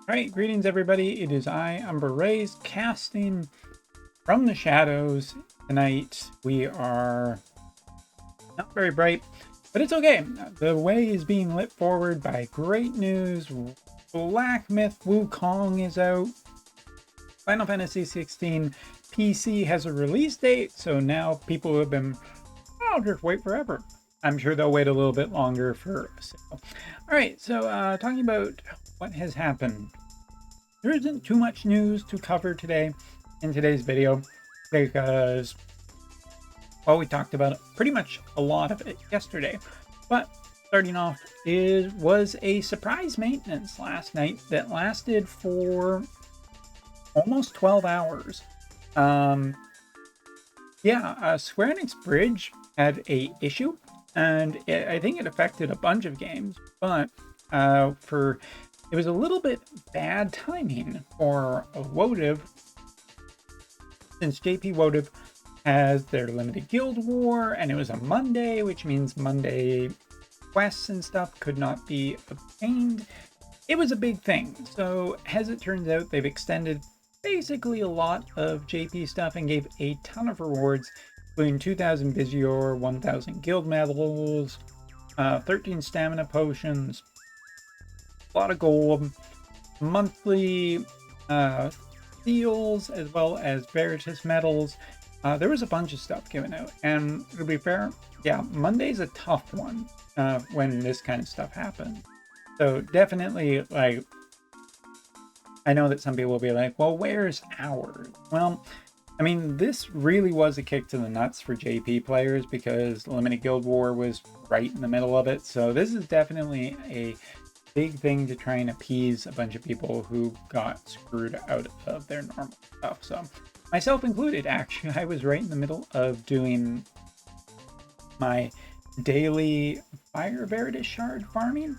Alright, greetings everybody. It is I, Umber Rays, casting from the shadows. Tonight we are not very bright, but it's okay. The way is being lit forward by great news. Black Myth Wukong is out. Final Fantasy 16 PC has a release date, so now people have been, I'll just wait forever. I'm sure they'll wait a little bit longer for a sale. Alright, so talking about what has happened. There isn't too much news to cover today in today's video because, well, we talked about pretty much a lot of it yesterday. But starting off was a surprise maintenance last night that lasted for almost 12 hours. Square Enix Bridge had a issue, and I think it affected a bunch of games, but it was a little bit bad timing for Wotv, since JP Wotv has their limited guild war, and it was a Monday, which means Monday quests and stuff could not be obtained. It was a big thing. So as it turns out, they've extended basically a lot of JP stuff and gave a ton of rewards, including 2,000 Visior, 1,000 guild medals, 13 stamina potions, a lot of gold, monthly seals, as well as Veritas medals. There was a bunch of stuff given out, and to be fair, yeah, Monday's a tough one when this kind of stuff happens. So definitely, like, I know that some people will be like, well, where's ours? Well, I mean, this really was a kick to the nuts for JP players because Limited Guild War was right in the middle of it. So this is definitely a big thing to try and appease a bunch of people who got screwed out of their normal stuff. So myself included, actually, I was right in the middle of doing my daily Fire Veritas shard farming,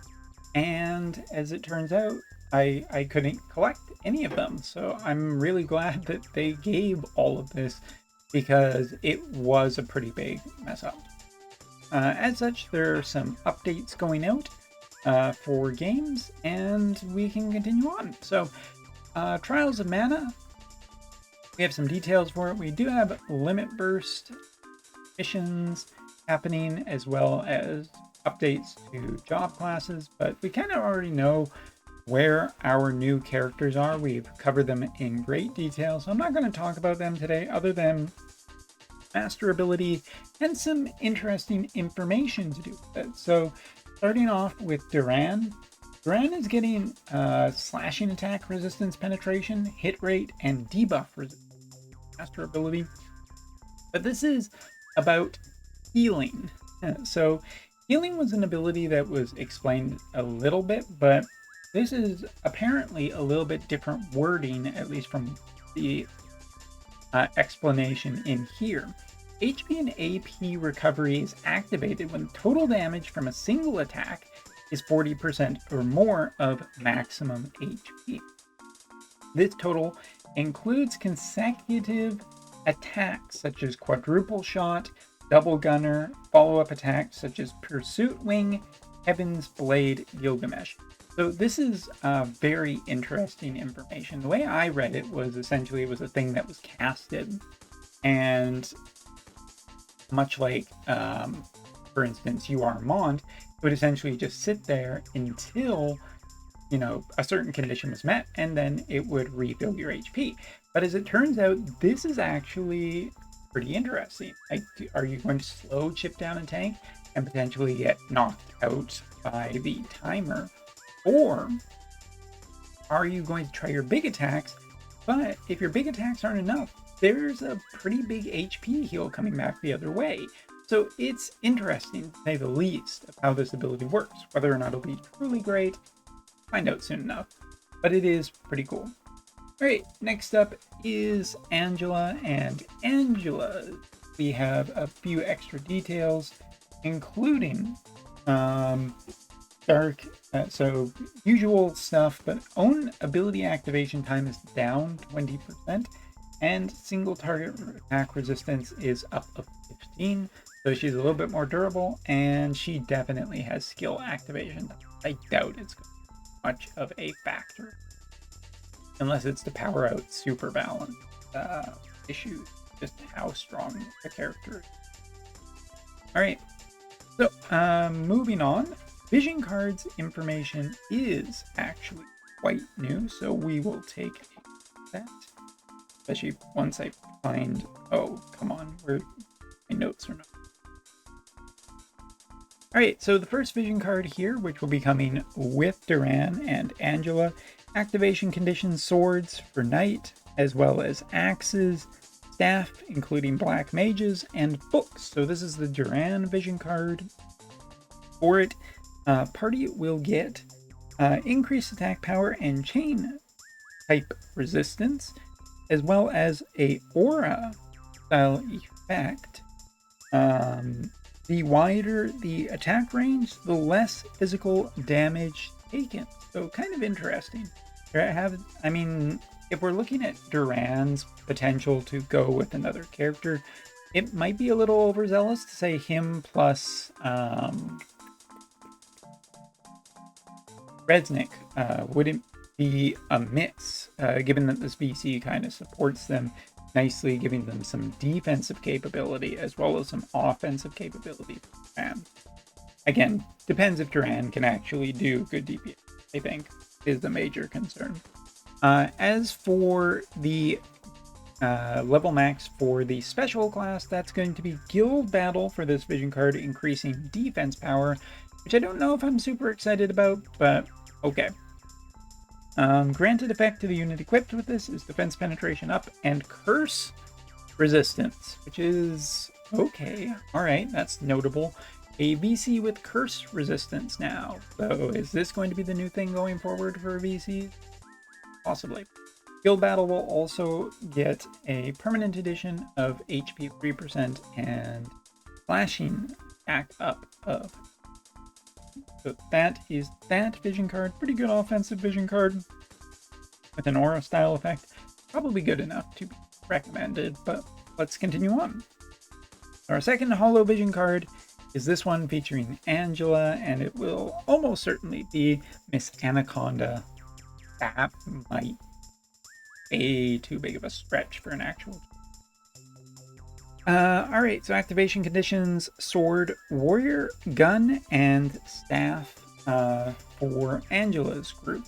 and as it turns out, I couldn't collect any of them. So I'm really glad that they gave all of this because it was a pretty big mess up. As such, there are some updates going out for games, and we can continue on. So Trials of Mana, we have some details for it. We do have limit burst missions happening, as well as updates to job classes, but we kind of already know where our new characters are. We've covered them in great detail, so I'm not going to talk about them today other than master ability and some interesting information to do with it. So starting off with Duran. Duran is getting slashing attack resistance penetration, hit rate, and debuff resistance master ability. But this is about healing. So healing was an ability that was explained a little bit, but this is apparently a little bit different wording, at least from the explanation in here. HP and AP recovery is activated when total damage from a single attack is 40% or more of maximum HP. This total includes consecutive attacks such as quadruple shot, double gunner, follow-up attacks such as pursuit wing, heaven's blade, Gilgamesh. So this is very interesting information. The way I read it was essentially it was a thing that was casted, and much like, for instance, you are Mont, it would essentially just sit there until, you know, a certain condition was met, and then it would refill your HP. But as it turns out, this is actually pretty interesting. Like, are you going to slow chip down a tank and potentially get knocked out by the timer? Or are you going to try your big attacks, but if your big attacks aren't enough, there's a pretty big HP heal coming back the other way. So it's interesting, to say the least, of how this ability works. Whether or not it'll be truly great, find out soon enough. But it is pretty cool. Alright, next up is Angela, and Angela, we have a few extra details, including so usual stuff, but own ability activation time is down 20%, and single target attack resistance is up of 15. So she's a little bit more durable, and she definitely has skill activation. I doubt it's much of a factor. unless it's to power out super balance issues, just how strong the character is. All right, so moving on, vision cards information is actually quite new, so we will take that, especially once I find, oh, come on, where my notes are not. All right, so the first vision card here, which will be coming with Duran and Angela, activation conditions: swords for knight, as well as axes, staff, including black mages, and books. So this is the Duran vision card. For it, party will get increased attack power and chain type resistance, as well as a aura style effect. The wider the attack range, the less physical damage taken. So kind of interesting. I mean, if we're looking at Duran's potential to go with another character, it might be a little overzealous to say him plus Resnick wouldn't be amiss, given that this VC kind of supports them nicely, giving them some defensive capability as well as some offensive capability. Again, depends if Duran can actually do good DPS, I think, is the major concern. As for the level max for the special class, that's going to be Guild Battle for this vision card, increasing defense power, which I don't know if I'm super excited about, but okay. Granted effect to the unit equipped with this is defense penetration up and curse resistance, which is okay. All right, that's notable. A VC with curse resistance now. So is this going to be the new thing going forward for VCs? Possibly. Guild Battle will also get a permanent addition of HP 3% and slashing attack up of. So that is that vision card. Pretty good offensive vision card with an aura style effect. Probably good enough to be recommended, but let's continue on. Our second holo vision card is this one featuring Angela, and it will almost certainly be Miss Anaconda. That might be too big of a stretch for an actual. Alright, so activation conditions: sword, warrior, gun, and staff for Angela's group.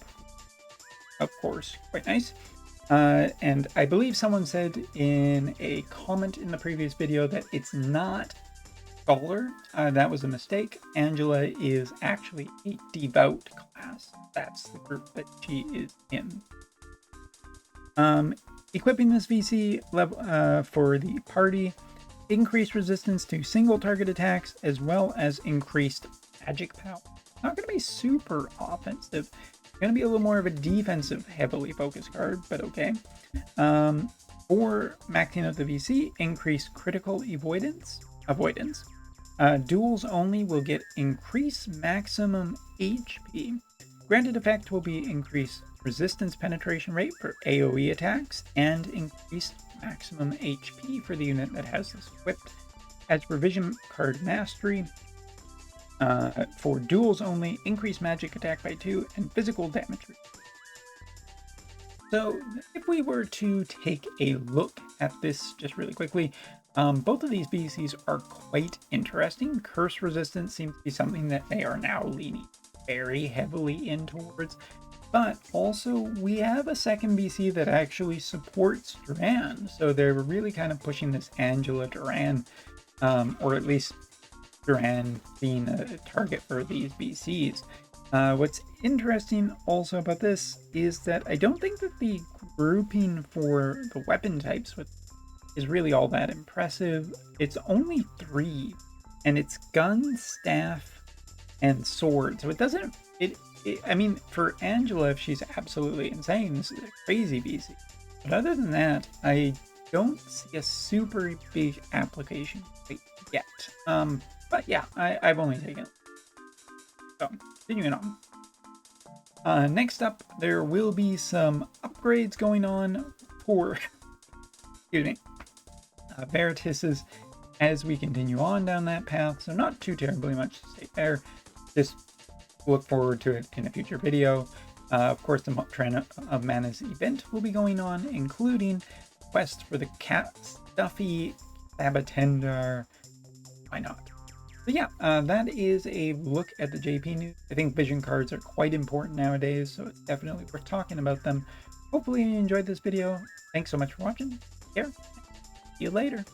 Of course, quite nice. And I believe someone said in a comment in the previous video that it's not Scholar. That was a mistake. Angela is actually a devout class. That's the group that she is in. Equipping this VC level for the party, increased resistance to single target attacks, as well as increased magic power. Not going to be super offensive. Going to be a little more of a defensive, heavily focused card, but okay. For maxing out the VC, increased critical avoidance. Duels only will get increased maximum HP. Granted effect will be increased resistance penetration rate for AoE attacks and increased maximum HP for the unit that has this equipped. As for vision card mastery, for duels only, increased magic attack by 2 and physical damage. So if we were to take a look at this just really quickly, both of these VCs are quite interesting. Curse resistance seems to be something that they are now leaning very heavily in towards, but also we have a second VC that actually supports Duran, so they're really kind of pushing this Angela Duran, or at least Duran being a target for these VCs. What's interesting also about this is that I don't think that the grouping for the weapon types is really all that impressive. It's only 3, and it's gun, staff, and sword. So it doesn't. I mean, for Angela, if she's absolutely insane, this is a crazy VC. But other than that, I don't see a super big application yet. But yeah, I've only taken it. So, continuing on. Next up, there will be some upgrades going on for, excuse me, Veritas's as we continue on down that path. So not too terribly much to say there. Just look forward to it in a future video. Of course, the Trend of Mana's event will be going on, including quest for the cat stuffy Sabatender. Why not? But yeah, that is a look at the JP news. I think vision cards are quite important nowadays, so it's definitely worth talking about them. Hopefully you enjoyed this video. Thanks so much for watching. Take care. See you later.